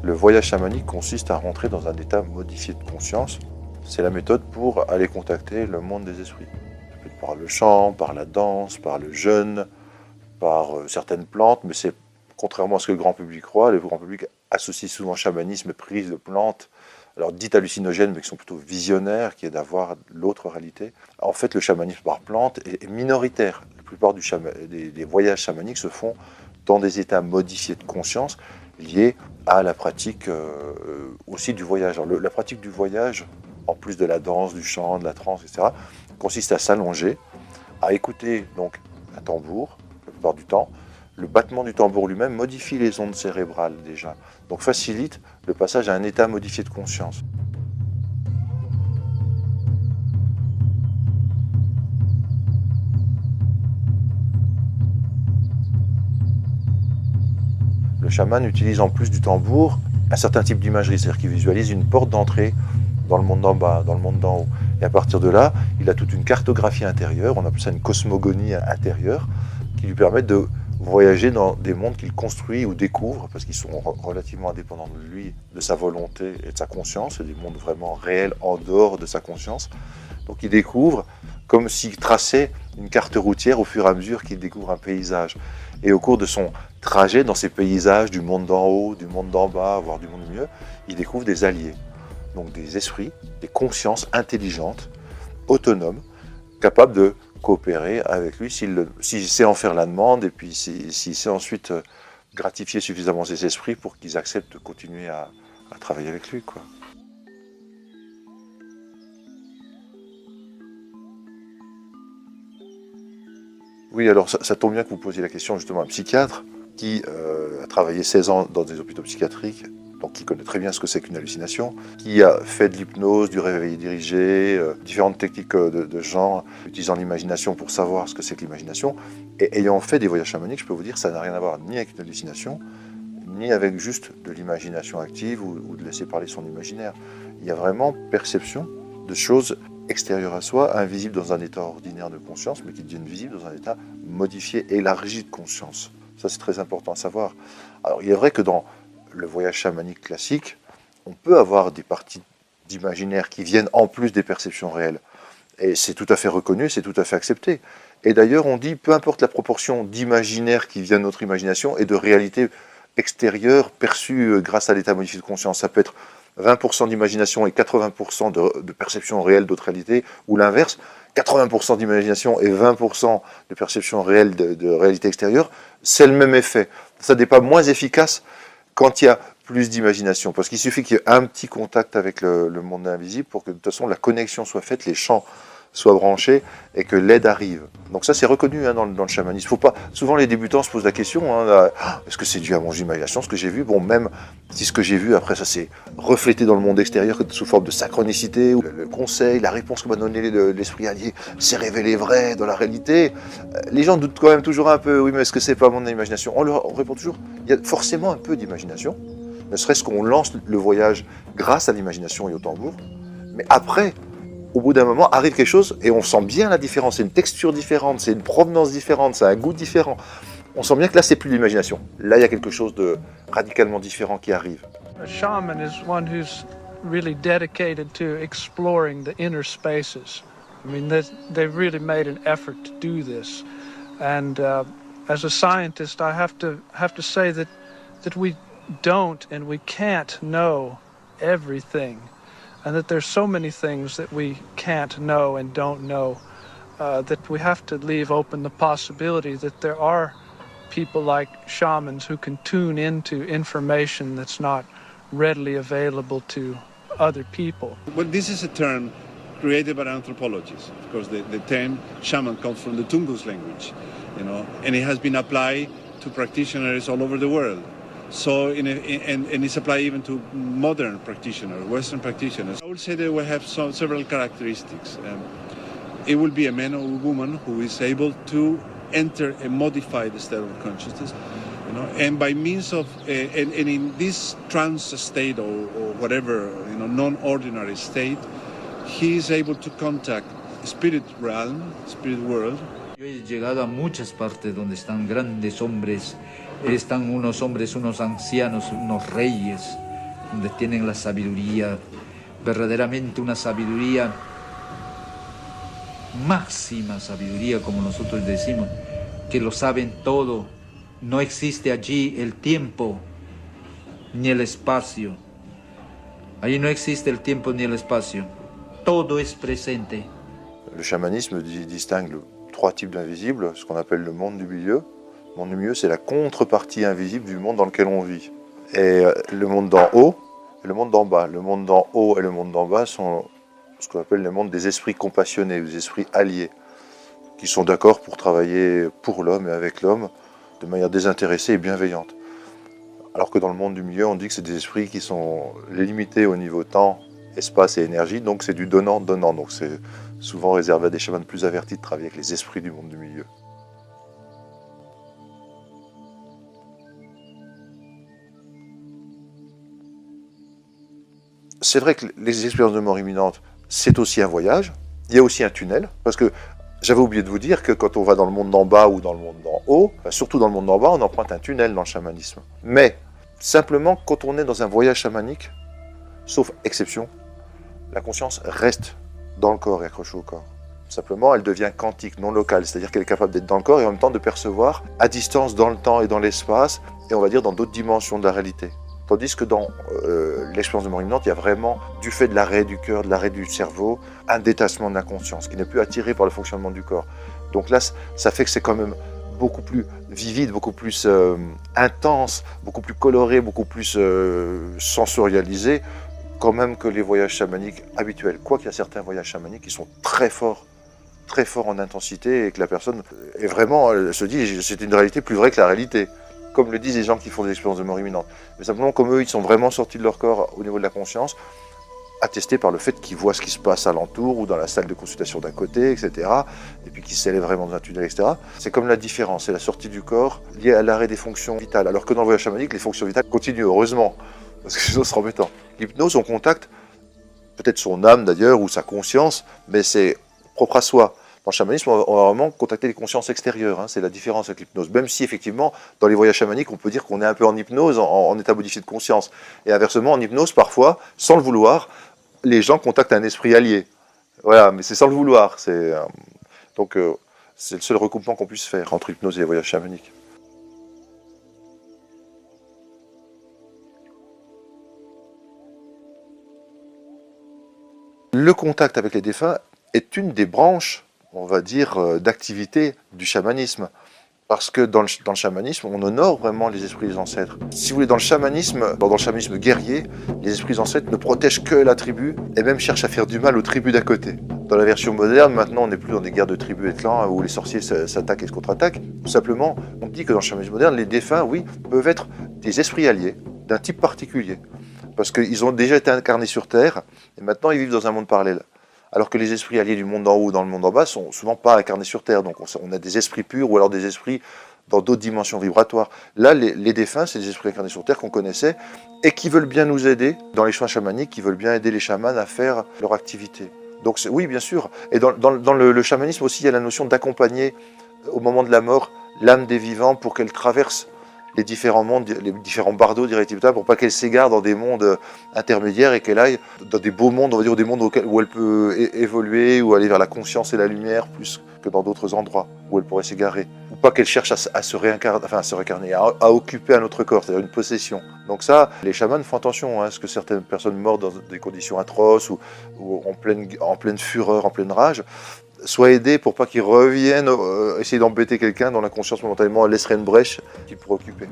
Le voyage chamanique consiste à rentrer dans un état modifié de conscience. C'est la méthode pour aller contacter le monde des esprits. Ça peut être par le chant, par la danse, par le jeûne, par certaines plantes, mais c'est contrairement à ce que le grand public croit, le grand public associe souvent chamanisme et prise de plantes, alors dites hallucinogènes, mais qui sont plutôt visionnaires, qui est d'avoir l'autre réalité. En fait, le chamanisme par plante est minoritaire. La plupart des voyages chamaniques se font dans des états modifiés de conscience liés à la pratique aussi du voyage. Alors, la pratique du voyage, en plus de la danse, du chant, de la transe, etc., consiste à s'allonger, à écouter donc un tambour, la plupart du temps. Le battement du tambour lui-même modifie les ondes cérébrales déjà, donc facilite le passage à un état modifié de conscience. Le chaman utilise en plus du tambour un certain type d'imagerie, c'est-à-dire qu'il visualise une porte d'entrée dans le monde d'en bas, dans le monde d'en haut. Et à partir de là, il a toute une cartographie intérieure, on appelle ça une cosmogonie intérieure, qui lui permet de voyager dans des mondes qu'il construit ou découvre, parce qu'ils sont relativement indépendants de lui, de sa volonté et de sa conscience, c'est des mondes vraiment réels en dehors de sa conscience. Donc il découvre comme s'il traçait une carte routière au fur et à mesure qu'il découvre un paysage. Et au cours de son trajet dans ces paysages du monde d'en haut, du monde d'en bas, voire du monde du milieu, il découvre des alliés, donc des esprits, des consciences intelligentes, autonomes, capables de coopérer avec lui s'il sait en faire la demande et puis s'il sait ensuite gratifier suffisamment ses esprits pour qu'ils acceptent de continuer à travailler avec lui, quoi. Oui, alors ça tombe bien que vous posiez la question justement à un psychiatre qui a travaillé 16 ans dans des hôpitaux psychiatriques, donc qui connaît très bien ce que c'est qu'une hallucination, qui a fait de l'hypnose, du réveil dirigé, différentes techniques de genre, utilisant l'imagination pour savoir ce que c'est que l'imagination. Et ayant fait des voyages chamaniques, je peux vous dire que ça n'a rien à voir ni avec une hallucination, ni avec juste de l'imagination active ou de laisser parler son imaginaire. Il y a vraiment perception de choses extérieures à soi, invisibles dans un état ordinaire de conscience, mais qui deviennent visibles dans un état modifié, élargi de conscience. Ça, c'est très important à savoir. Alors, il est vrai que dans le voyage chamanique classique, on peut avoir des parties d'imaginaire qui viennent en plus des perceptions réelles. Et c'est tout à fait reconnu, c'est tout à fait accepté. Et d'ailleurs, on dit, peu importe la proportion d'imaginaire qui vient de notre imagination et de réalité extérieure perçue grâce à l'état modifié de conscience, ça peut être 20% d'imagination et 80% de perception réelle d'autres réalités, ou l'inverse, 80% d'imagination et 20% de perception réelle de réalité extérieure, c'est le même effet. Ça n'est pas moins efficace quand il y a plus d'imagination, parce qu'il suffit qu'il y ait un petit contact avec le monde invisible pour que de toute façon la connexion soit faite, les champs soient branchés et que l'aide arrive. Donc ça c'est reconnu dans le chamanisme. Faut pas, souvent les débutants se posent la question, est-ce que c'est dû à mon imagination ce que j'ai vu? Bon, même si ce que j'ai vu après ça s'est reflété dans le monde extérieur sous forme de synchronicité, ou le conseil, la réponse que m'a donné l'esprit allié s'est révélé vrai dans la réalité, les gens doutent quand même toujours un peu, oui mais est-ce que c'est pas mon imagination? On répond toujours, il y a forcément un peu d'imagination, ne serait-ce qu'on lance le voyage grâce à l'imagination et au tambour, mais après, au bout d'un moment, arrive quelque chose et on sent bien la différence. C'est une texture différente, c'est une provenance différente, c'est un goût différent. On sent bien que là, c'est plus l'imagination. Là, il y a quelque chose de radicalement différent qui arrive. A shaman is one who's really dedicated to exploring the inner spaces. I mean, they've really made an effort to do this. And as a scientist, I have to say that we don't and we can't know everything. And that there's so many things that we can't know and don't know that we have to leave open the possibility that there are people like shamans who can tune into information that's not readily available to other people. Well, this is a term created by anthropologists. Of course, the term shaman comes from the Tungus language, and it has been applied to practitioners all over the world. So, and it's applied even to modern practitioners, Western practitioners. I would say they will have several characteristics. It will be a man or a woman who is able to enter a modified state of consciousness, and by means of, and in this trance state or whatever, non-ordinary state, he is able to contact spirit realm, spirit world. Yo he llegado a muchas partes donde están grandes hombres, están unos hombres, unos ancianos, unos reyes, donde tienen la sabiduría, verdaderamente una sabiduría máxima sabiduría, como nosotros decimos, que lo saben todo. No existe allí el tiempo ni el espacio. Allí no existe el tiempo ni el espacio. Todo es presente. Le chamanisme distingue trois types d'invisibles, ce qu'on appelle le monde du milieu. Le monde du milieu, c'est la contrepartie invisible du monde dans lequel on vit. Et le monde d'en haut et le monde d'en bas. Le monde d'en haut et le monde d'en bas sont ce qu'on appelle le monde des esprits compassionnés, des esprits alliés, qui sont d'accord pour travailler pour l'homme et avec l'homme de manière désintéressée et bienveillante. Alors que dans le monde du milieu, on dit que c'est des esprits qui sont limités au niveau temps, espace et énergie, donc c'est du donnant-donnant. Donc c'est souvent réservé à des chamans plus avertis de travailler avec les esprits du monde du milieu. C'est vrai que les expériences de mort imminente, c'est aussi un voyage. Il y a aussi un tunnel, parce que j'avais oublié de vous dire que quand on va dans le monde d'en bas ou dans le monde d'en haut, surtout dans le monde d'en bas, on emprunte un tunnel dans le chamanisme. Mais simplement, quand on est dans un voyage chamanique, sauf exception, la conscience reste dans le corps et accrochée au corps. Simplement, elle devient quantique, non locale, c'est-à-dire qu'elle est capable d'être dans le corps et en même temps de percevoir à distance dans le temps et dans l'espace, et on va dire dans d'autres dimensions de la réalité. Tandis que dans l'expérience de mort imminente, il y a vraiment, du fait de l'arrêt du cœur, de l'arrêt du cerveau, un détachement de la conscience qui n'est plus attiré par le fonctionnement du corps. Donc là, ça fait que c'est quand même beaucoup plus vivide, beaucoup plus intense, beaucoup plus coloré, beaucoup plus sensorialisé, quand même que les voyages chamaniques habituels. Quoiqu'il y a certains voyages chamaniques qui sont très forts en intensité et que la personne est vraiment, elle se dit, c'est une réalité plus vraie que la réalité. Comme le disent les gens qui font des expériences de mort imminente. Mais simplement, comme eux, ils sont vraiment sortis de leur corps au niveau de la conscience, attestés par le fait qu'ils voient ce qui se passe alentour ou dans la salle de consultation d'à côté, etc. Et puis qu'ils s'élèvent vraiment dans un tunnel, etc. C'est comme la différence, c'est la sortie du corps liée à l'arrêt des fonctions vitales. Alors que dans le voyage chamanique, les fonctions vitales continuent, heureusement, parce que sinon c'est embêtant. L'hypnose, on contacte peut-être son âme d'ailleurs, ou sa conscience, mais c'est propre à soi. Dans le chamanisme, on va vraiment contacter les consciences extérieures, hein, c'est la différence avec l'hypnose. Même si, effectivement, dans les voyages chamaniques, on peut dire qu'on est un peu en hypnose, en état modifié de conscience. Et inversement, en hypnose, parfois, sans le vouloir, les gens contactent un esprit allié. Voilà, mais c'est sans le vouloir. Donc, c'est le seul recoupement qu'on puisse faire entre hypnose et les voyages chamaniques. Le contact avec les défunts est une des branches, on va dire, d'activité du chamanisme. Parce que dans le chamanisme, on honore vraiment les esprits des ancêtres. Si vous voulez, dans le chamanisme guerrier, les esprits des ancêtres ne protègent que la tribu et même cherchent à faire du mal aux tribus d'à côté. Dans la version moderne, maintenant, on n'est plus dans des guerres de tribus et clans où les sorciers s'attaquent et se contre-attaquent. Tout simplement, on dit que dans le chamanisme moderne, les défunts, oui, peuvent être des esprits alliés d'un type particulier. Parce qu'ils ont déjà été incarnés sur Terre et maintenant ils vivent dans un monde parallèle. Alors que les esprits alliés du monde d'en haut ou dans le monde d'en bas sont souvent pas incarnés sur Terre. Donc on a des esprits purs ou alors des esprits dans d'autres dimensions vibratoires. Là, les défunts, c'est des esprits incarnés sur Terre qu'on connaissait et qui veulent bien nous aider dans les soins chamaniques, qui veulent bien aider les chamans à faire leur activité. Donc oui, bien sûr. Et dans le chamanisme aussi, il y a la notion d'accompagner au moment de la mort l'âme des vivants pour qu'elle traverse les différents mondes, les différents bardeaux d'Irrétibta, pour pas qu'elle s'égare dans des mondes intermédiaires et qu'elle aille dans des beaux mondes, on va dire des mondes où elle peut évoluer ou aller vers la conscience et la lumière plus que dans d'autres endroits où elle pourrait s'égarer. Ou pas qu'elle cherche à se réincarner, à occuper un autre corps, c'est-à-dire une possession. Donc ça, les chamans font attention à ce que certaines personnes mortes dans des conditions atroces ou en pleine fureur, en pleine rage, soient aidés pour pas qu'ils reviennent essayer d'embêter quelqu'un dont la conscience momentanément laisserait une brèche qu'il pourrait occuper.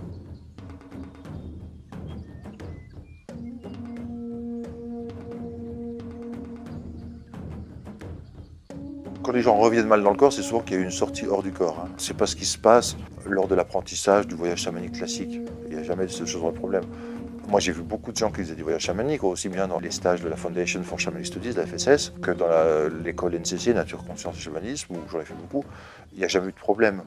Quand les gens reviennent mal dans le corps, c'est souvent qu'il y a eu une sortie hors du corps. C'est pas ce qui se passe lors de l'apprentissage du voyage chamanique classique. Il n'y a jamais de ce genre de problème. Moi, j'ai vu beaucoup de gens qui faisaient du voyage chamanique, aussi bien dans les stages de la Foundation for Shamanic Studies, la FSS, que dans l'école NCC, Nature, Conscience et Chamanisme, où j'en ai fait beaucoup. Il n'y a jamais eu de problème.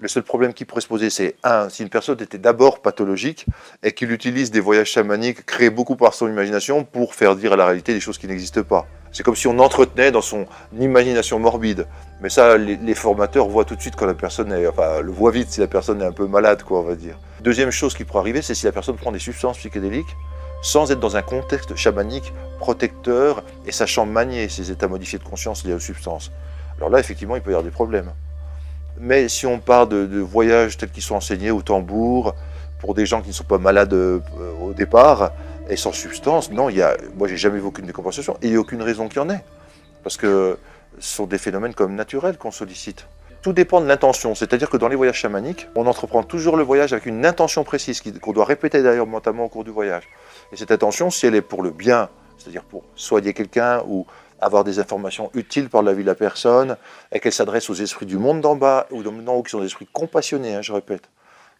Le seul problème qui pourrait se poser, c'est si une personne était d'abord pathologique et qu'il utilise des voyages chamaniques créés beaucoup par son imagination pour faire dire à la réalité des choses qui n'existent pas. C'est comme si on entretenait dans son imagination morbide. Mais ça, les formateurs voient tout de suite quand la personne le voient vite si la personne est un peu malade, quoi, on va dire. Deuxième chose qui pourrait arriver, c'est si la personne prend des substances psychédéliques. sans être dans un contexte chamanique protecteur et sachant manier ces états modifiés de conscience liés aux substances. Alors là, effectivement, il peut y avoir des problèmes. Mais si on parle de voyages tels qu'ils sont enseignés au tambour, pour des gens qui ne sont pas malades au départ, et sans substance, non, moi j'ai jamais vu aucune décompensation, et il n'y a aucune raison qu'il y en ait. Parce que ce sont des phénomènes comme naturels qu'on sollicite. Tout dépend de l'intention, c'est-à-dire que dans les voyages chamaniques, on entreprend toujours le voyage avec une intention précise, qu'on doit répéter d'ailleurs mentalement au cours du voyage. Et cette intention, si elle est pour le bien, c'est-à-dire pour soigner quelqu'un ou avoir des informations utiles pour la vie de la personne, et qu'elle s'adresse aux esprits du monde d'en bas ou du monde d'en haut, qui sont des esprits compassionnés, je répète.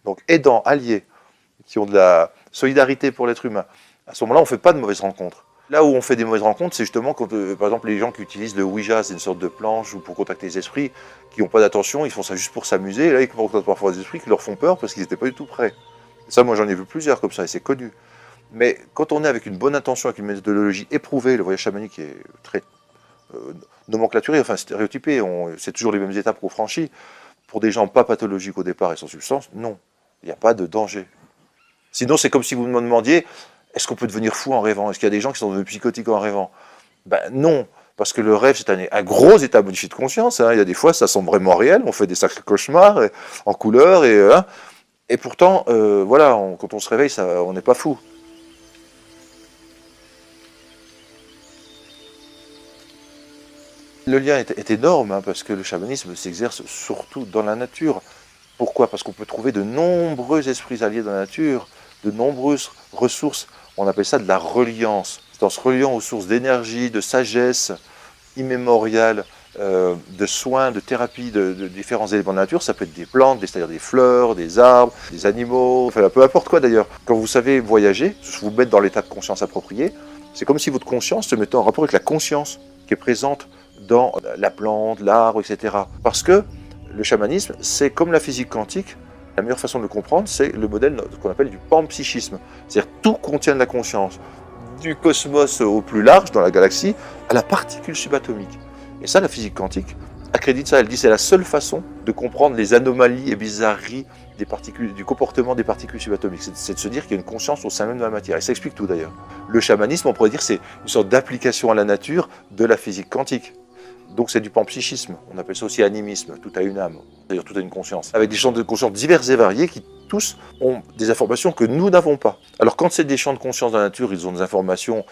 Donc aidants, alliés, qui ont de la solidarité pour l'être humain. À ce moment-là, on ne fait pas de mauvaises rencontres. Là où on fait des mauvaises rencontres, c'est justement quand, par exemple, les gens qui utilisent le Ouija, c'est une sorte de planche ou pour contacter les esprits, qui n'ont pas d'attention, ils font ça juste pour s'amuser, et là ils contactent parfois des esprits qui leur font peur parce qu'ils n'étaient pas du tout prêts. Ça, moi j'en ai vu plusieurs comme ça, et c'est connu. Mais quand on est avec une bonne intention, avec une méthodologie éprouvée, le voyage chamanique est très nomenclaturé, enfin stéréotypé, c'est toujours les mêmes étapes qu'on franchit. Pour des gens pas pathologiques au départ et sans substance, non, il n'y a pas de danger. Sinon, c'est comme si vous me demandiez, est-ce qu'on peut devenir fou en rêvant? Est-ce qu'il y a des gens qui sont devenus psychotiques en rêvant? Ben non, parce que le rêve, c'est un gros état modifié de conscience. Il y a des fois, ça semble vraiment réel, on fait des sacrés cauchemars en couleur, et pourtant, voilà, quand on se réveille, on n'est pas fou. Le lien est énorme, parce que le chamanisme s'exerce surtout dans la nature. Pourquoi? Parce qu'on peut trouver de nombreux esprits alliés dans la nature, de nombreuses ressources. On appelle ça de la reliance. C'est en se reliant aux sources d'énergie, de sagesse immémoriale, de soins, de thérapie, de différents éléments de la nature. Ça peut être des plantes, c'est-à-dire des fleurs, des arbres, des animaux, enfin peu importe quoi d'ailleurs. Quand vous savez voyager, vous mettre dans l'état de conscience approprié, c'est comme si votre conscience se mettait en rapport avec la conscience qui est présente dans la plante, l'arbre, etc. Parce que le chamanisme, c'est comme la physique quantique. La meilleure façon de le comprendre, c'est le modèle qu'on appelle du panpsychisme. C'est-à-dire tout contient de la conscience, du cosmos au plus large, dans la galaxie, à la particule subatomique. Et ça, la physique quantique accrédite ça. Elle dit que c'est la seule façon de comprendre les anomalies et bizarreries des particules, du comportement des particules subatomiques. C'est de se dire qu'il y a une conscience au sein même de la matière. Et ça explique tout d'ailleurs. Le chamanisme, on pourrait dire, c'est une sorte d'application à la nature de la physique quantique. Donc c'est du panpsychisme, on appelle ça aussi animisme, tout a une âme, c'est-à-dire tout a une conscience, avec des champs de conscience divers et variés qui tous ont des informations que nous n'avons pas. Alors quand c'est des champs de conscience dans la nature, ils ont des informations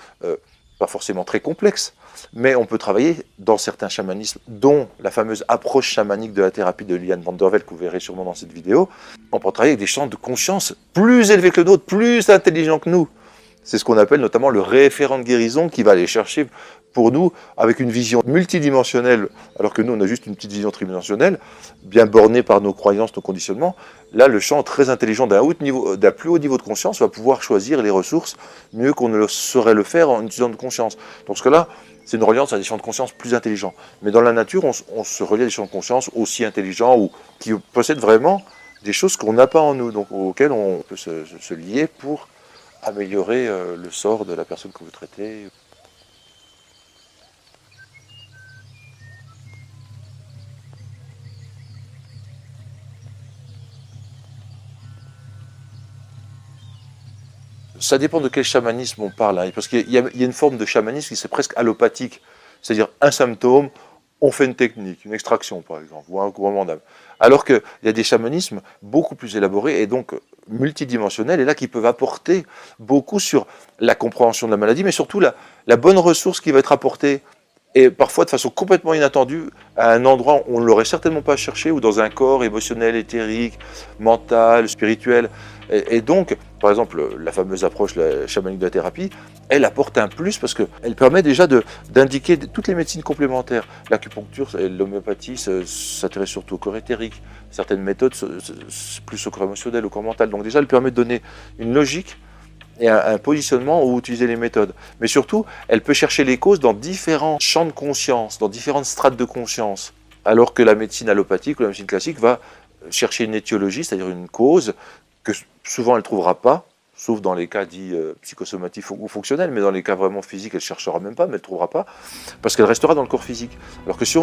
pas forcément très complexes, mais on peut travailler dans certains chamanismes, dont la fameuse approche chamanique de la thérapie de Liane van der Velde, que vous verrez sûrement dans cette vidéo. On peut travailler avec des champs de conscience plus élevés que le nôtre, plus intelligents que nous. C'est ce qu'on appelle notamment le référent de guérison qui va aller chercher pour nous avec une vision multidimensionnelle, alors que nous on a juste une petite vision tridimensionnelle, bien bornée par nos croyances, nos conditionnements. Là, le champ très intelligent d'un plus haut niveau de conscience va pouvoir choisir les ressources mieux qu'on ne le saurait le faire en utilisant de conscience. Donc ce cas-là, c'est une reliance à des champs de conscience plus intelligents. Mais dans la nature, on se relie à des champs de conscience aussi intelligents ou qui possèdent vraiment des choses qu'on n'a pas en nous, donc auxquelles on peut se lier pour améliorer le sort de la personne que vous traitez. Ça dépend de quel chamanisme on parle, parce qu'il y a une forme de chamanisme qui serait presque allopathique, c'est-à-dire un symptôme, on fait une technique, une extraction par exemple, ou un couronnement d'âme. Alors qu'il y a des chamanismes beaucoup plus élaborés et donc multidimensionnels, et là qui peuvent apporter beaucoup sur la compréhension de la maladie, mais surtout la bonne ressource qui va être apportée, et parfois de façon complètement inattendue, à un endroit où on ne l'aurait certainement pas cherché, ou dans un corps émotionnel, éthérique, mental, spirituel. Et donc, par exemple, la fameuse approche chamanique de la thérapie, elle apporte un plus parce qu'elle permet déjà d'indiquer toutes les médecines complémentaires. L'acupuncture et l'homéopathie s'intéressent surtout au corps éthérique. Certaines méthodes, plus au corps émotionnel, au corps mental. Donc déjà, elle permet de donner une logique et un positionnement où utiliser les méthodes. Mais surtout, elle peut chercher les causes dans différents champs de conscience, dans différentes strates de conscience. Alors que la médecine allopathique ou la médecine classique va chercher une étiologie, c'est-à-dire une cause, que souvent elle ne trouvera pas, sauf dans les cas dits psychosomatiques ou fonctionnels, mais dans les cas vraiment physiques, elle ne cherchera même pas, mais elle ne trouvera pas, parce qu'elle restera dans le corps physique. Alors que si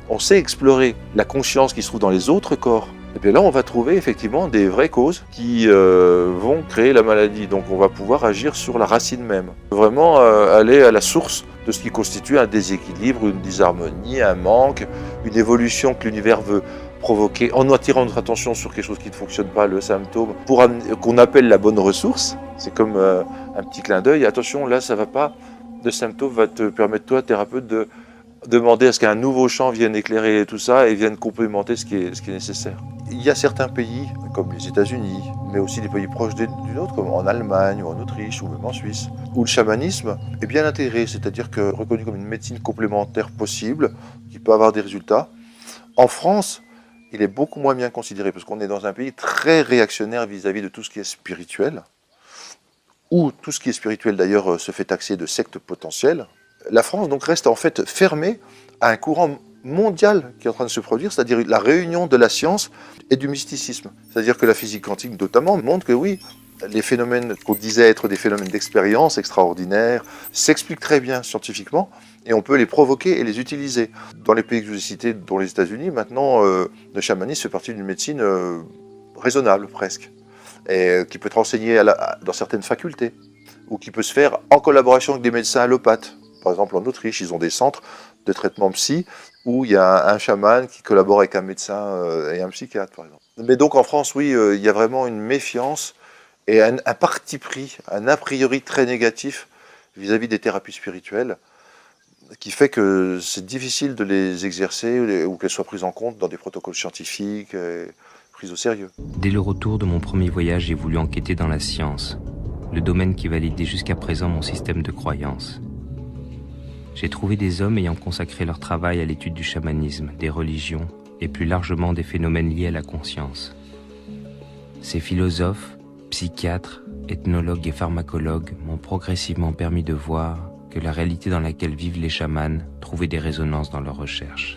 on sait explorer la conscience qui se trouve dans les autres corps, bien là on va trouver effectivement des vraies causes qui vont créer la maladie. Donc on va pouvoir agir sur la racine même. Vraiment aller à la source de ce qui constitue un déséquilibre, une disharmonie, un manque, une évolution que l'univers veut provoquer en attirant notre attention sur quelque chose qui ne fonctionne pas, le symptôme, pour qu'on appelle la bonne ressource. C'est comme un petit clin d'œil. Attention, là ça va pas. Le symptôme va te permettre, toi, thérapeute, de demander à ce qu'un nouveau champ vienne éclairer tout ça et vienne complémenter ce qui est nécessaire. Il y a certains pays, comme les États-Unis, mais aussi des pays proches du nôtre, comme en Allemagne ou en Autriche ou même en Suisse, où le chamanisme est bien intégré, c'est-à-dire que reconnu comme une médecine complémentaire possible, qui peut avoir des résultats. En France, il est beaucoup moins bien considéré, parce qu'on est dans un pays très réactionnaire vis-à-vis de tout ce qui est spirituel, où tout ce qui est spirituel d'ailleurs se fait taxer de secte potentielle. La France donc reste en fait fermée à un courant mondial qui est en train de se produire, c'est-à-dire la réunion de la science et du mysticisme. C'est-à-dire que la physique quantique notamment montre que oui, les phénomènes qu'on disait être des phénomènes d'expérience extraordinaires s'expliquent très bien scientifiquement et on peut les provoquer et les utiliser. Dans les pays que je vous ai cités, dont les États-Unis, maintenant le chamanisme fait partie d'une médecine raisonnable presque, et qui peut être enseignée dans certaines facultés, ou qui peut se faire en collaboration avec des médecins allopathes. Par exemple, en Autriche, ils ont des centres de traitement psy où il y a un chaman qui collabore avec un médecin et un psychiatre, par exemple. Mais donc en France, oui, il y a vraiment une méfiance et un parti pris, un a priori très négatif vis-à-vis des thérapies spirituelles, qui fait que c'est difficile de les exercer ou qu'elles soient prises en compte dans des protocoles scientifiques, prises au sérieux. Dès le retour de mon premier voyage, j'ai voulu enquêter dans la science, le domaine qui validait jusqu'à présent mon système de croyances. J'ai trouvé des hommes ayant consacré leur travail à l'étude du chamanisme, des religions et plus largement des phénomènes liés à la conscience. Ces philosophes, psychiatres, ethnologues et pharmacologues m'ont progressivement permis de voir que la réalité dans laquelle vivent les chamans trouvait des résonances dans leurs recherches.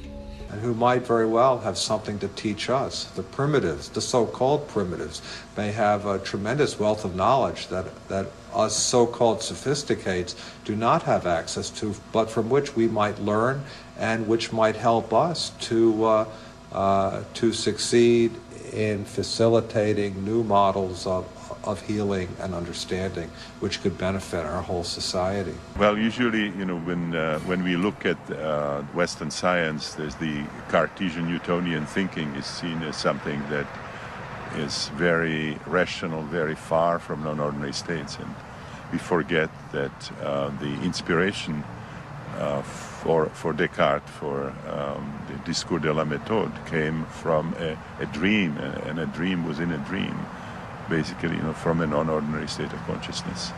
And who might very well have something to teach us. The primitives, the so-called primitives, may have a tremendous wealth of knowledge that us so-called sophisticates do not have access to, but from which we might learn and which might help us to succeed in facilitating new models of healing and understanding, which could benefit our whole society. Well, usually, when we look at Western science, there's the Cartesian Newtonian thinking is seen as something that is very rational, very far from non-ordinary states, and we forget that the inspiration for Descartes, for the Discours de la Méthode, came from a dream, and a dream within a dream. Basically, from a non-ordinary state of consciousness.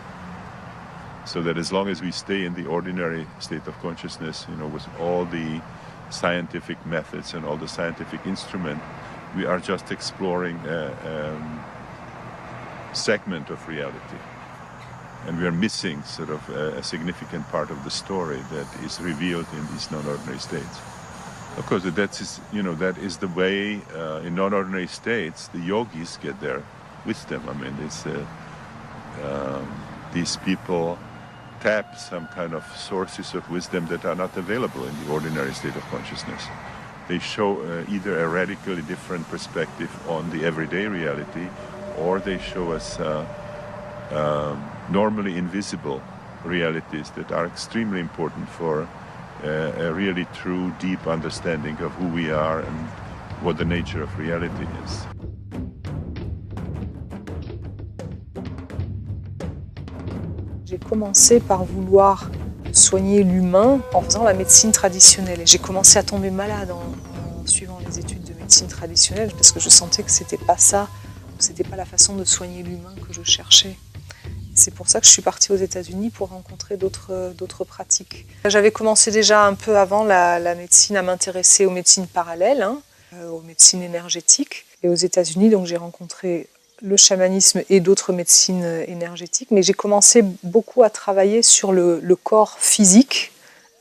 So that as long as we stay in the ordinary state of consciousness, with all the scientific methods and all the scientific instruments, we are just exploring a segment of reality. And we are missing sort of a significant part of the story that is revealed in these non-ordinary states. Of course, that is the way in non-ordinary states the yogis get their wisdom. I mean, these people tap some kind of sources of wisdom that are not available in the ordinary state of consciousness. They show either a radically different perspective on the everyday reality, or they show us normally invisible realities that are extremely important for a really true, deep understanding of who we are and what the nature of reality is. J'ai commencé par vouloir soigner l'humain en faisant la médecine traditionnelle. Et j'ai commencé à tomber malade en suivant les études de médecine traditionnelle parce que je sentais que c'était pas ça, c'était pas la façon de soigner l'humain que je cherchais. C'est pour ça que je suis partie aux États-Unis pour rencontrer d'autres pratiques. J'avais commencé déjà un peu avant la médecine à m'intéresser aux médecines parallèles, aux médecines énergétiques. Et aux États-Unis, donc j'ai rencontré le chamanisme et d'autres médecines énergétiques, mais j'ai commencé beaucoup à travailler sur le corps physique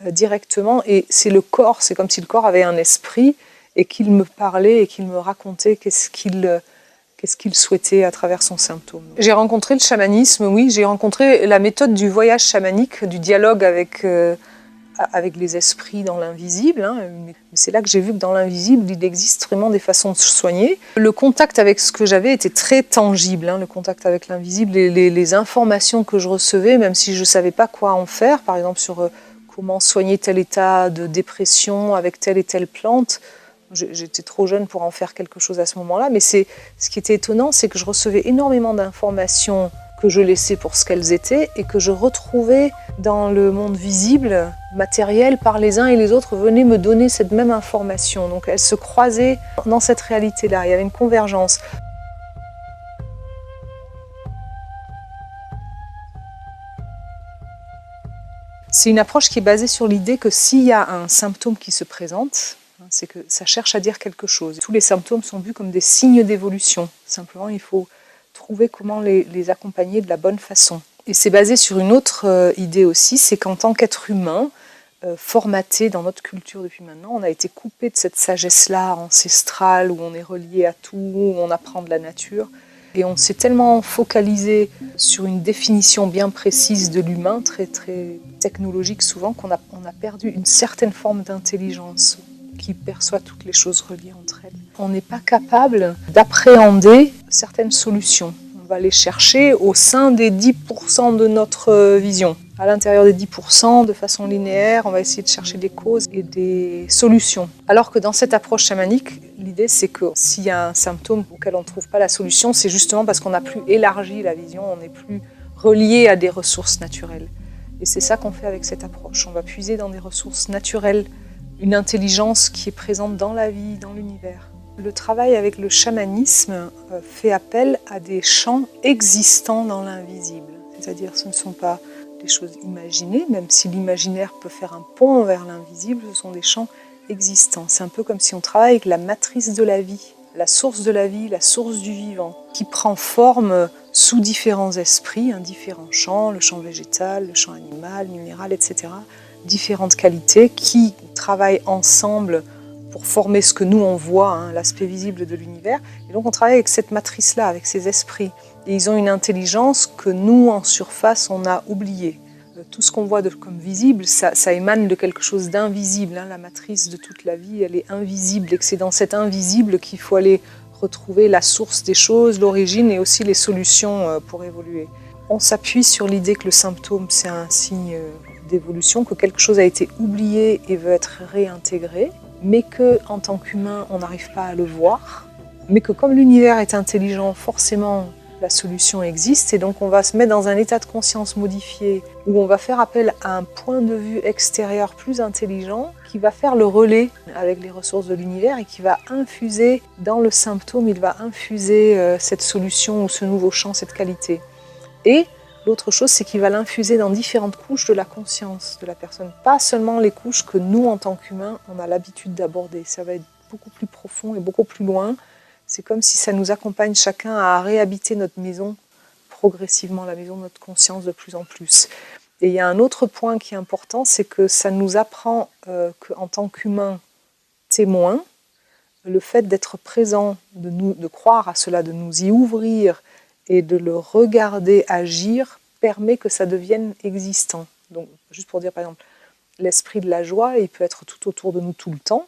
directement, et c'est le corps, c'est comme si le corps avait un esprit et qu'il me parlait et qu'il me racontait qu'est-ce qu'il souhaitait à travers son symptôme. J'ai rencontré le chamanisme, oui, j'ai rencontré la méthode du voyage chamanique, du dialogue avec avec les esprits dans l'invisible. Mais c'est là que j'ai vu que dans l'invisible, il existe vraiment des façons de se soigner. Le contact avec ce que j'avais était très tangible, le contact avec l'invisible, les informations que je recevais, même si je ne savais pas quoi en faire, par exemple sur comment soigner tel état de dépression avec telle et telle plante. J'étais trop jeune pour en faire quelque chose à ce moment-là, mais ce qui était étonnant, c'est que je recevais énormément d'informations que je laissais pour ce qu'elles étaient et que je retrouvais dans le monde visible, matériel, par les uns et les autres venaient me donner cette même information. Donc elles se croisaient dans cette réalité-là, il y avait une convergence. C'est une approche qui est basée sur l'idée que s'il y a un symptôme qui se présente, c'est que ça cherche à dire quelque chose. Tous les symptômes sont vus comme des signes d'évolution. Simplement, il faut trouver comment les accompagner de la bonne façon. Et c'est basé sur une autre idée aussi, c'est qu'en tant qu'être humain, formaté dans notre culture depuis maintenant, on a été coupé de cette sagesse-là ancestrale, où on est relié à tout, où on apprend de la nature. Et on s'est tellement focalisé sur une définition bien précise de l'humain, très, très technologique souvent, qu'on a perdu une certaine forme d'intelligence qui perçoit toutes les choses reliées entre elles. On n'est pas capable d'appréhender certaines solutions. On va les chercher au sein des 10% de notre vision. À l'intérieur des 10%, de façon linéaire, on va essayer de chercher des causes et des solutions. Alors que dans cette approche chamanique, l'idée c'est que s'il y a un symptôme auquel on ne trouve pas la solution, c'est justement parce qu'on n'a plus élargi la vision, on n'est plus relié à des ressources naturelles. Et c'est ça qu'on fait avec cette approche. On va puiser dans des ressources naturelles, une intelligence qui est présente dans la vie, dans l'univers. Le travail avec le chamanisme fait appel à des champs existants dans l'invisible. C'est-à-dire ce ne sont pas des choses imaginées, même si l'imaginaire peut faire un pont vers l'invisible, ce sont des champs existants. C'est un peu comme si on travaille avec la matrice de la vie, la source de la vie, la source du vivant, qui prend forme sous différents esprits, différents champs, le champ végétal, le champ animal, minéral, etc. Différentes qualités qui travaillent ensemble pour former ce que nous on voit, l'aspect visible de l'univers. Et donc on travaille avec cette matrice-là, avec ces esprits. Et ils ont une intelligence que nous, en surface, on a oubliée. Tout ce qu'on voit comme visible, ça émane de quelque chose d'invisible. La matrice de toute la vie, elle est invisible. Et que c'est dans cet invisible qu'il faut aller retrouver la source des choses, l'origine et aussi les solutions pour évoluer. On s'appuie sur l'idée que le symptôme, c'est un signe d'évolution, que quelque chose a été oublié et veut être réintégré, mais qu'en tant qu'humain, on n'arrive pas à le voir, mais que comme l'univers est intelligent, forcément, la solution existe, et donc on va se mettre dans un état de conscience modifié, où on va faire appel à un point de vue extérieur plus intelligent, qui va faire le relais avec les ressources de l'univers, et qui va infuser dans le symptôme, il va infuser cette solution, ou ce nouveau champ, cette qualité. Et l'autre chose, c'est qu'il va l'infuser dans différentes couches de la conscience de la personne. Pas seulement les couches que nous, en tant qu'humains, on a l'habitude d'aborder. Ça va être beaucoup plus profond et beaucoup plus loin. C'est comme si ça nous accompagne chacun à réhabiter notre maison progressivement, la maison de notre conscience de plus en plus. Et il y a un autre point qui est important, c'est que ça nous apprend qu'en tant qu'humains témoins, le fait d'être présent, de croire à cela, de nous y ouvrir, et de le regarder agir permet que ça devienne existant. Donc, juste pour dire, par exemple, l'esprit de la joie, il peut être tout autour de nous tout le temps,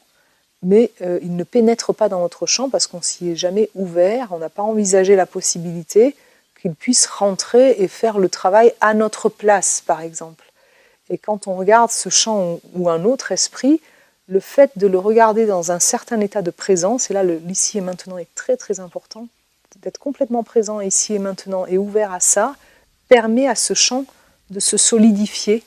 mais il ne pénètre pas dans notre champ parce qu'on s'y est jamais ouvert, on n'a pas envisagé la possibilité qu'il puisse rentrer et faire le travail à notre place, par exemple. Et quand on regarde ce champ ou un autre esprit, le fait de le regarder dans un certain état de présence, et là l'ici et maintenant est très très important, d'être complètement présent ici et maintenant et ouvert à ça, permet à ce champ de se solidifier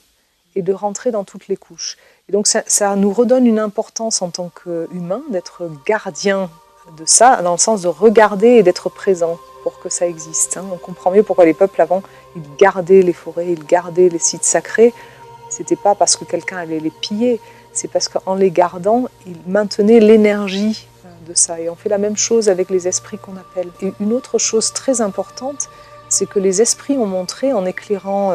et de rentrer dans toutes les couches. Et donc ça nous redonne une importance en tant qu'humains, d'être gardien de ça, dans le sens de regarder et d'être présent pour que ça existe. On comprend mieux pourquoi les peuples avant, ils gardaient les forêts, ils gardaient les sites sacrés. C'était pas parce que quelqu'un allait les piller, c'est parce qu'en les gardant, ils maintenaient l'énergie de ça. Et on fait la même chose avec les esprits qu'on appelle. Et une autre chose très importante, c'est que les esprits ont montré, en éclairant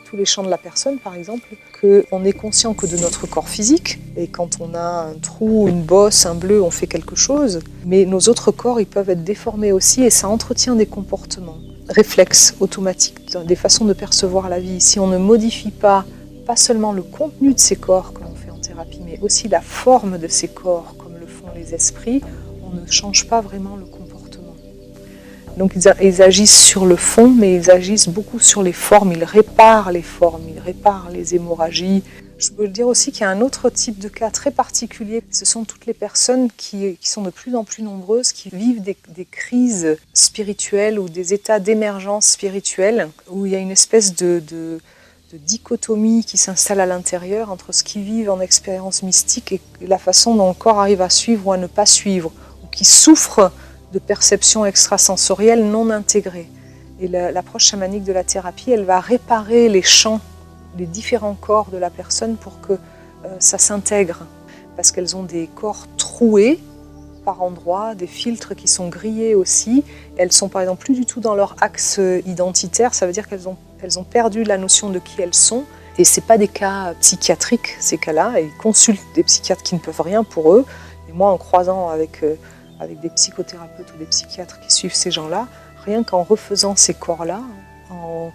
tous les champs de la personne, par exemple, qu'on est conscient que de notre corps physique, et quand on a un trou, une bosse, un bleu, on fait quelque chose, mais nos autres corps, ils peuvent être déformés aussi, et ça entretient des comportements, réflexes automatiques, des façons de percevoir la vie. Si on ne modifie pas pas seulement le contenu de ces corps que l'on fait en thérapie, mais aussi la forme de ces corps, comme le font les esprits, on ne change pas vraiment le comportement. Donc ils agissent sur le fond, mais ils agissent beaucoup sur les formes, ils réparent les formes, ils réparent les hémorragies. Je peux dire aussi qu'il y a un autre type de cas très particulier. Ce sont toutes les personnes qui sont de plus en plus nombreuses, qui vivent des crises spirituelles ou des états d'émergence spirituelle, où il y a une espèce de dichotomie qui s'installe à l'intérieur entre ce qu'ils vivent en expérience mystique et la façon dont le corps arrive à suivre ou à ne pas suivre, ou qui souffrent de perceptions extrasensorielles non intégrées. Et l'approche chamanique de la thérapie, elle va réparer les champs, les différents corps de la personne pour que ça s'intègre. Parce qu'elles ont des corps troués par endroits, des filtres qui sont grillés aussi. Elles sont par exemple plus du tout dans leur axe identitaire, ça veut dire qu'elles ont perdu la notion de qui elles sont. Et ce n'est pas des cas psychiatriques, ces cas-là. Ils consultent des psychiatres qui ne peuvent rien pour eux. Et moi, en croisant avec des psychothérapeutes ou des psychiatres qui suivent ces gens-là, rien qu'en refaisant ces corps-là, en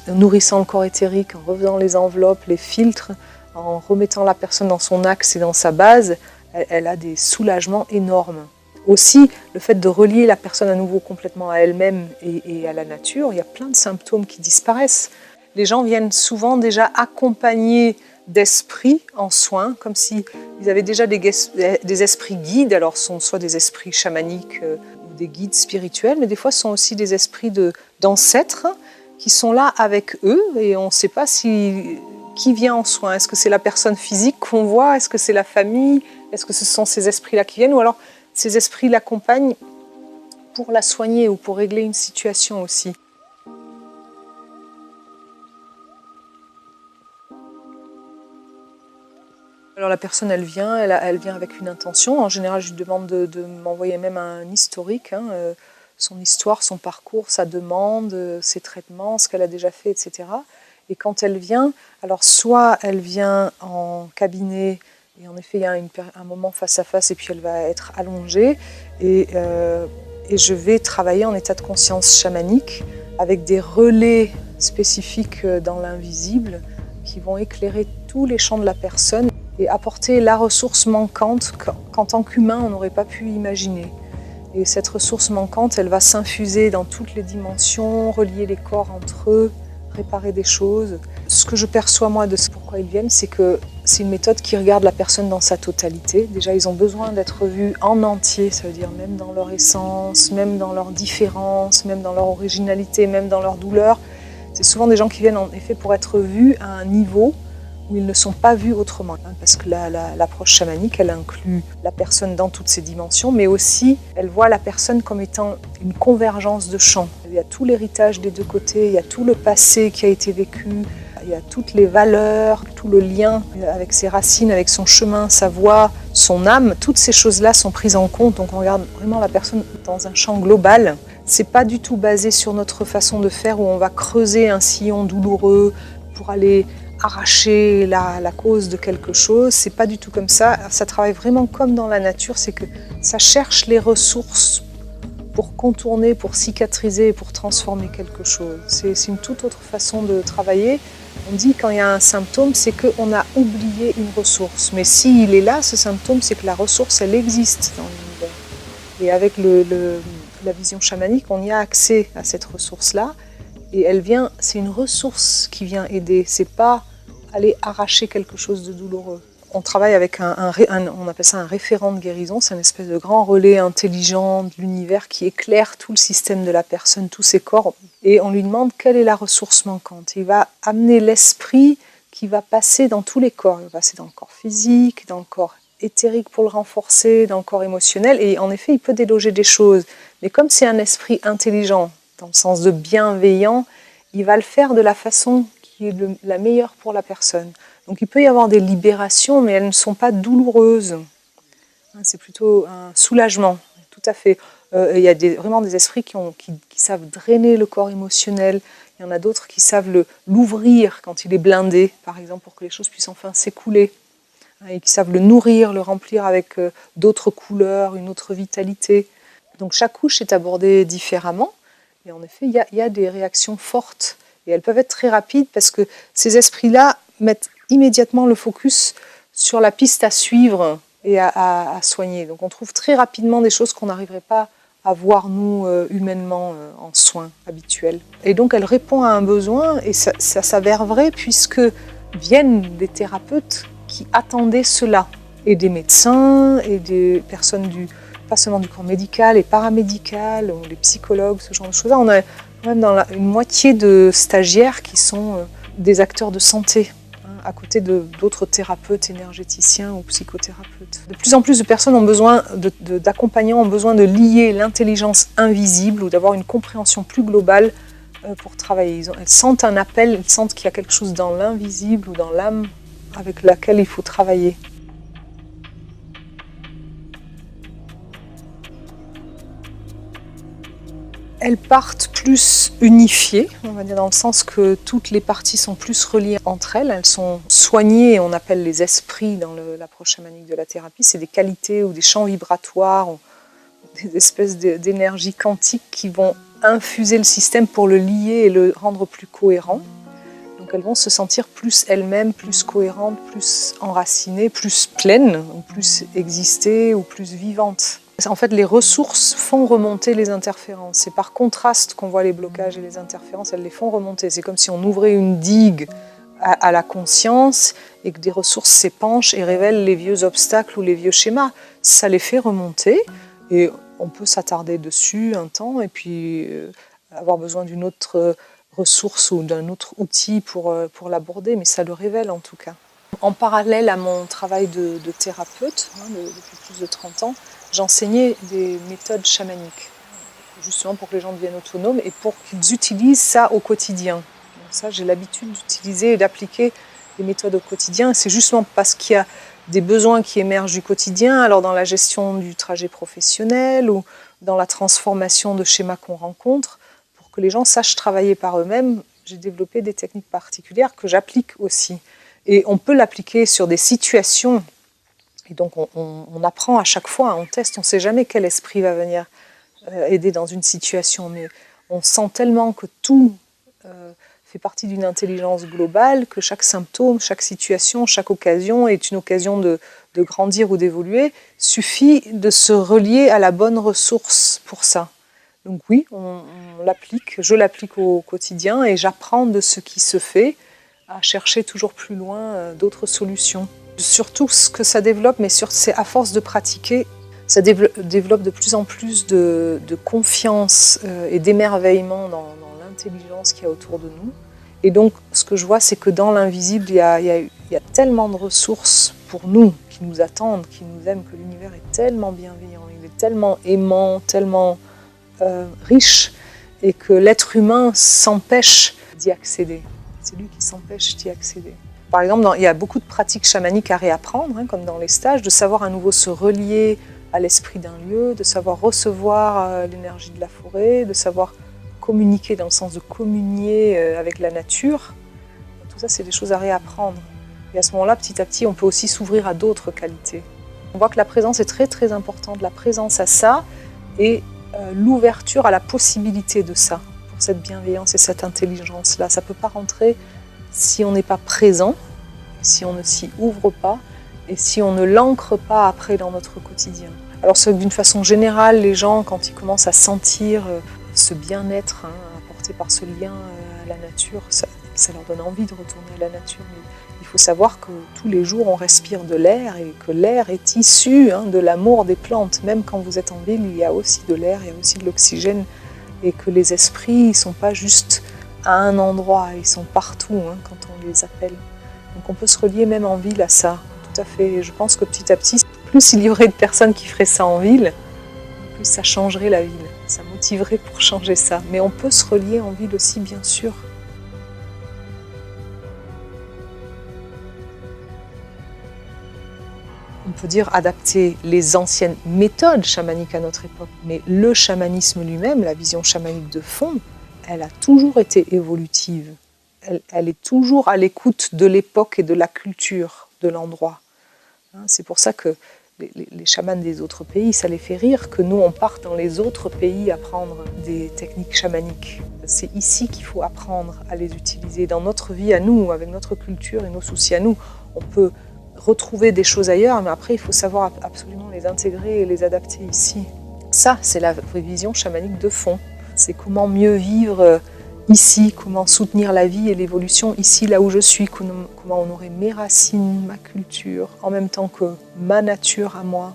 nourrissant le corps éthérique, en refaisant les enveloppes, les filtres, en remettant la personne dans son axe et dans sa base, elle a des soulagements énormes. Aussi, le fait de relier la personne à nouveau complètement à elle-même et à la nature, il y a plein de symptômes qui disparaissent. Les gens viennent souvent déjà accompagnés d'esprits en soins, comme s'ils avaient déjà des esprits guides, alors ce sont soit des esprits chamaniques ou des guides spirituels, mais des fois ce sont aussi des esprits d'ancêtres qui sont là avec eux et on ne sait pas qui vient en soins. Est-ce que c'est la personne physique qu'on voit? Est-ce que c'est la famille? Est-ce que ce sont ces esprits-là qui viennent? Ou alors ces esprits l'accompagnent pour la soigner ou pour régler une situation aussi. Alors la personne, elle vient avec une intention. En général, je lui demande de m'envoyer même un historique, son histoire, son parcours, sa demande, ses traitements, ce qu'elle a déjà fait, etc. Et quand elle vient, alors soit elle vient en cabinet, et en effet il y a un moment face à face, et puis elle va être allongée, et je vais travailler en état de conscience chamanique, avec des relais spécifiques dans l'invisible, qui vont éclairer tous les champs de la personne, et apporter la ressource manquante qu'en tant qu'humain on n'aurait pas pu imaginer. Et cette ressource manquante, elle va s'infuser dans toutes les dimensions, relier les corps entre eux, réparer des choses. Ce que je perçois moi de pourquoi ils viennent, c'est que c'est une méthode qui regarde la personne dans sa totalité. Déjà, ils ont besoin d'être vus en entier, ça veut dire même dans leur essence, même dans leur différence, même dans leur originalité, même dans leur douleur. C'est souvent des gens qui viennent en effet pour être vus à un niveau où ils ne sont pas vus autrement. Parce que l'approche chamanique, elle inclut la personne dans toutes ses dimensions, mais aussi, elle voit la personne comme étant une convergence de champs. Il y a tout l'héritage des deux côtés, il y a tout le passé qui a été vécu, il y a toutes les valeurs, tout le lien avec ses racines, avec son chemin, sa voix, son âme. Toutes ces choses-là sont prises en compte, donc on regarde vraiment la personne dans un champ global. C'est pas du tout basé sur notre façon de faire où on va creuser un sillon douloureux pour aller arracher la cause de quelque chose. C'est pas du tout comme ça. Ça travaille vraiment comme dans la nature, c'est que ça cherche les ressources pour contourner, pour cicatriser, pour transformer quelque chose. C'est une toute autre façon de travailler. On dit quand il y a un symptôme, c'est qu'on a oublié une ressource. Mais s'il est là, ce symptôme, c'est que la ressource, elle existe dans l'univers. Et avec la vision chamanique, on y a accès à cette ressource-là. Et elle vient, c'est une ressource qui vient aider. C'est pas aller arracher quelque chose de douloureux. On travaille avec on appelle ça un référent de guérison, c'est une espèce de grand relais intelligent de l'univers qui éclaire tout le système de la personne, tous ses corps, et on lui demande quelle est la ressource manquante. Il va amener l'esprit qui va passer dans tous les corps. Il va passer dans le corps physique, dans le corps éthérique pour le renforcer, dans le corps émotionnel, et en effet il peut déloger des choses. Mais comme c'est un esprit intelligent, dans le sens de bienveillant, il va le faire de la façon qui est la meilleure pour la personne. Donc il peut y avoir des libérations, mais elles ne sont pas douloureuses. C'est plutôt un soulagement, tout à fait. Il y a vraiment des esprits qui savent drainer le corps émotionnel. Il y en a d'autres qui savent l'ouvrir quand il est blindé, par exemple, pour que les choses puissent enfin s'écouler. Et qui savent le nourrir, le remplir avec d'autres couleurs, une autre vitalité. Donc chaque couche est abordée différemment. Et en effet, il y a des réactions fortes. Et elles peuvent être très rapides parce que ces esprits-là mettent immédiatement le focus sur la piste à suivre et à soigner. Donc on trouve très rapidement des choses qu'on n'arriverait pas à voir, nous, humainement, en soins habituels. Et donc elle répond à un besoin, et ça s'avère vrai, puisque viennent des thérapeutes qui attendaient cela, et des médecins, et des personnes pas seulement du corps médical et paramédical, ou les psychologues, ce genre de choses-là. On a même une moitié de stagiaires qui sont des acteurs de santé, à côté d'autres thérapeutes, énergéticiens ou psychothérapeutes. De plus en plus de personnes ont besoin d'accompagnants, ont besoin de lier l'intelligence invisible ou d'avoir une compréhension plus globale pour travailler. Elles sentent un appel, elles sentent qu'il y a quelque chose dans l'invisible ou dans l'âme avec laquelle il faut travailler. Elles partent plus unifiées, on va dire, dans le sens que toutes les parties sont plus reliées entre elles. Elles sont soignées, on appelle les esprits dans l'approche chamanique de la thérapie. C'est des qualités ou des champs vibratoires, ou des espèces d'énergie quantique qui vont infuser le système pour le lier et le rendre plus cohérent. Donc elles vont se sentir plus elles-mêmes, plus cohérentes, plus enracinées, plus pleines, ou plus exister, ou plus vivantes. En fait, les ressources font remonter les interférences. C'est par contraste qu'on voit les blocages et les interférences, elles les font remonter. C'est comme si on ouvrait une digue à la conscience et que des ressources s'épanchent et révèlent les vieux obstacles ou les vieux schémas. Ça les fait remonter et on peut s'attarder dessus un temps et puis avoir besoin d'une autre ressource ou d'un autre outil pour l'aborder, mais ça le révèle en tout cas. En parallèle à mon travail de thérapeute, depuis plus de 30 ans, j'enseignais des méthodes chamaniques, justement pour que les gens deviennent autonomes et pour qu'ils utilisent ça au quotidien. Donc ça, j'ai l'habitude d'utiliser et d'appliquer des méthodes au quotidien. C'est justement parce qu'il y a des besoins qui émergent du quotidien, alors dans la gestion du trajet professionnel ou dans la transformation de schémas qu'on rencontre, pour que les gens sachent travailler par eux-mêmes. J'ai développé des techniques particulières que j'applique aussi. Et on peut l'appliquer sur des situations. Et donc on apprend à chaque fois, on teste, on ne sait jamais quel esprit va venir aider dans une situation. Mais on sent tellement que tout fait partie d'une intelligence globale, que chaque symptôme, chaque situation, chaque occasion est une occasion de grandir ou d'évoluer. Suffit de se relier à la bonne ressource pour ça. Donc oui, on l'applique, je l'applique au quotidien et j'apprends de ce qui se fait à chercher toujours plus loin d'autres solutions. Surtout ce que ça développe, mais c'est à force de pratiquer, ça développe de plus en plus de confiance et d'émerveillement dans l'intelligence qu'il y a autour de nous. Et donc, ce que je vois, c'est que dans l'invisible, il y a tellement de ressources pour nous, qui nous attendent, qui nous aiment, que l'univers est tellement bienveillant, il est tellement aimant, tellement riche, et que l'être humain s'empêche d'y accéder. C'est lui qui s'empêche d'y accéder. Par exemple, il y a beaucoup de pratiques chamaniques à réapprendre, comme dans les stages, de savoir à nouveau se relier à l'esprit d'un lieu, de savoir recevoir l'énergie de la forêt, de savoir communiquer dans le sens de communier avec la nature. Tout ça, c'est des choses à réapprendre. Et à ce moment-là, petit à petit, on peut aussi s'ouvrir à d'autres qualités. On voit que la présence est très très importante, la présence à ça et l'ouverture à la possibilité de ça, pour cette bienveillance et cette intelligence-là. Ça ne peut pas rentrer si on n'est pas présent, si on ne s'y ouvre pas et si on ne l'ancre pas après dans notre quotidien. Alors c'est d'une façon générale, les gens, quand ils commencent à sentir ce bien-être apporté par ce lien à la nature, ça leur donne envie de retourner à la nature. Mais il faut savoir que tous les jours, on respire de l'air et que l'air est issu de l'amour des plantes. Même quand vous êtes en ville, il y a aussi de l'air, il y a aussi de l'oxygène et que les esprits, ils ne sont pas juste à un endroit, ils sont partout quand on les appelle. Donc on peut se relier même en ville à ça, tout à fait. Et je pense que petit à petit, plus il y aurait de personnes qui feraient ça en ville, plus ça changerait la ville, ça motiverait pour changer ça. Mais on peut se relier en ville aussi, bien sûr. On peut dire adapter les anciennes méthodes chamaniques à notre époque, mais le chamanisme lui-même, la vision chamanique de fond, elle a toujours été évolutive. Elle est toujours à l'écoute de l'époque et de la culture de l'endroit. C'est pour ça que les chamans des autres pays, ça les fait rire que nous, on parte dans les autres pays apprendre des techniques chamaniques. C'est ici qu'il faut apprendre à les utiliser. Dans notre vie à nous, avec notre culture et nos soucis à nous, on peut retrouver des choses ailleurs, mais après, il faut savoir absolument les intégrer et les adapter ici. Ça, c'est la vraie vision chamanique de fond. C'est comment mieux vivre ici, comment soutenir la vie et l'évolution ici, là où je suis, comment honorer mes racines, ma culture, en même temps que ma nature à moi,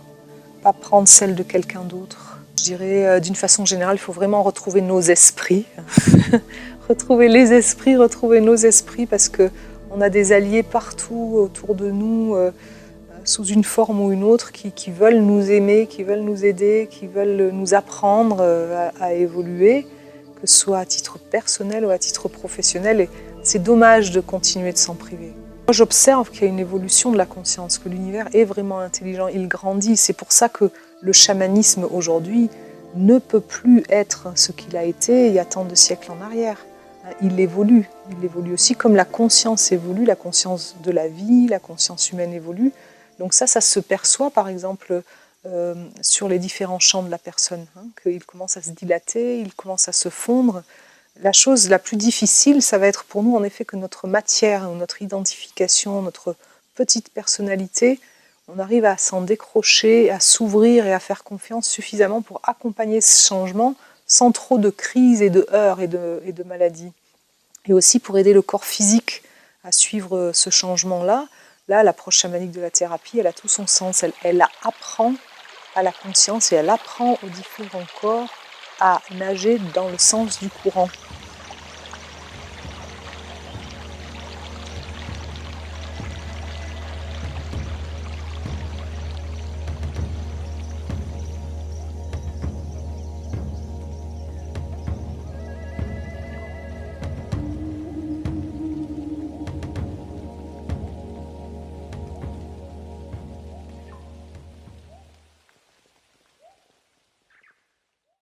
pas prendre celle de quelqu'un d'autre. Je dirais, d'une façon générale, il faut vraiment retrouver nos esprits, retrouver les esprits, retrouver nos esprits, parce qu'on a des alliés partout autour de nous, sous une forme ou une autre, qui veulent nous aimer, qui veulent nous aider, qui veulent nous apprendre à évoluer, que ce soit à titre personnel ou à titre professionnel. Et c'est dommage de continuer de s'en priver. Moi, j'observe qu'il y a une évolution de la conscience, que l'univers est vraiment intelligent, il grandit. C'est pour ça que le chamanisme aujourd'hui ne peut plus être ce qu'il a été il y a tant de siècles en arrière. Il évolue aussi comme la conscience évolue, la conscience de la vie, la conscience humaine évolue. Donc ça se perçoit par exemple sur les différents champs de la personne, qu'il commence à se dilater, il commence à se fondre. La chose la plus difficile, ça va être pour nous en effet que notre matière, notre identification, notre petite personnalité, on arrive à s'en décrocher, à s'ouvrir et à faire confiance suffisamment pour accompagner ce changement sans trop de crises et de heurts et de maladies. Et aussi pour aider le corps physique à suivre ce changement-là. Là, l'approche chamanique de la thérapie, elle a tout son sens. Elle apprend à la conscience et elle apprend aux différents corps à nager dans le sens du courant.